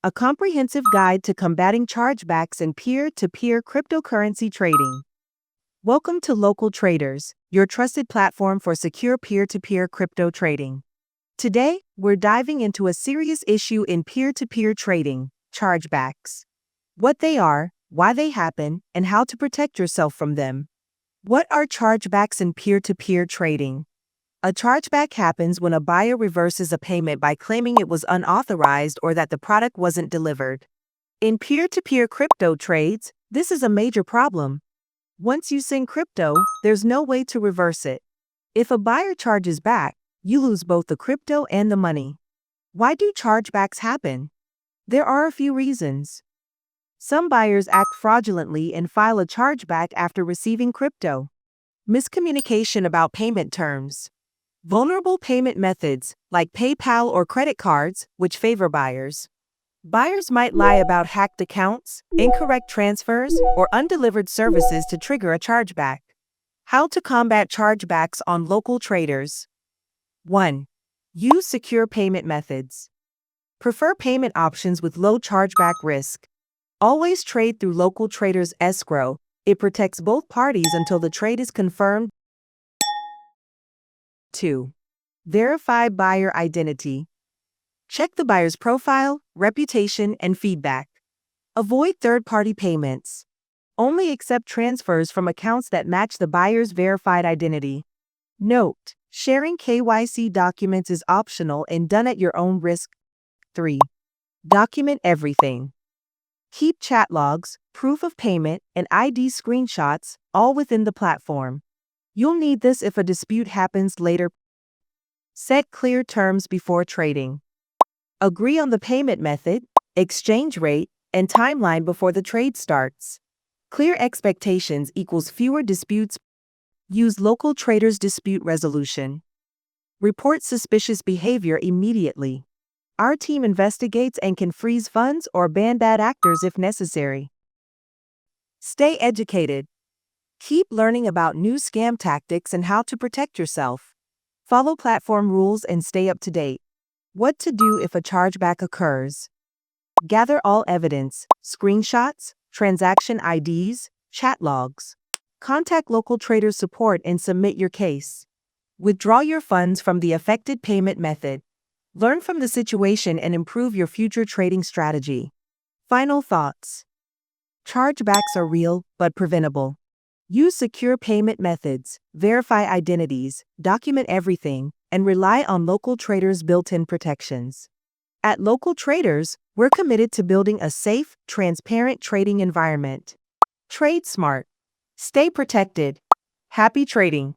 a comprehensive guide to combating chargebacks in peer-to-peer cryptocurrency trading. Welcome to Local Traders, your trusted platform for secure peer-to-peer crypto trading. Today, we're diving into a serious issue in peer-to-peer trading, chargebacks. What they are, why they happen, and how to protect yourself from them. What are chargebacks in peer-to-peer trading? A chargeback happens when a buyer reverses a payment by claiming it was unauthorized or that the product wasn't delivered. In peer-to-peer crypto trades, this is a major problem. Once you send crypto, there's no way to reverse it. If a buyer charges back, you lose both the crypto and the money. Why do chargebacks happen? There are a few reasons. Some buyers act fraudulently and file a chargeback after receiving crypto. Miscommunication about payment terms. Vulnerable payment methods, like PayPal or credit cards, which favor buyers. Buyers might lie about hacked accounts, incorrect transfers, or undelivered services to trigger a chargeback. How to combat chargebacks on Local Traders. 1. Use secure payment methods. Prefer payment options with low chargeback risk. Always trade through Local Traders Escrow. It protects both parties until the trade is confirmed. 2. Verify buyer identity. Check the buyer's profile, reputation, and feedback. Avoid third-party payments. Only accept transfers from accounts that match the buyer's verified identity. Note: sharing KYC documents is optional and done at your own risk. 3. Document everything. Keep chat logs, proof of payment, and ID screenshots, all within the platform. You'll need this if a dispute happens later. Set clear terms before trading. Agree on the payment method, exchange rate, and timeline before the trade starts. Clear expectations equals fewer disputes. Use Local Traders dispute resolution. Report suspicious behavior immediately. Our team investigates and can freeze funds or ban bad actors if necessary. Stay educated. Keep learning about new scam tactics and how to protect yourself. Follow platform rules and stay up to date. What to do if a chargeback occurs. Gather all evidence, screenshots, transaction IDs, chat logs. Contact Local Traders support and submit your case. Withdraw your funds from the affected payment method. Learn from the situation and improve your future trading strategy. Final thoughts. Chargebacks are real, but preventable. Use secure payment methods, verify identities, document everything, and rely on Local Traders' built-in protections. At Local Traders, we're committed to building a safe, transparent trading environment. Trade smart. Stay protected. Happy trading.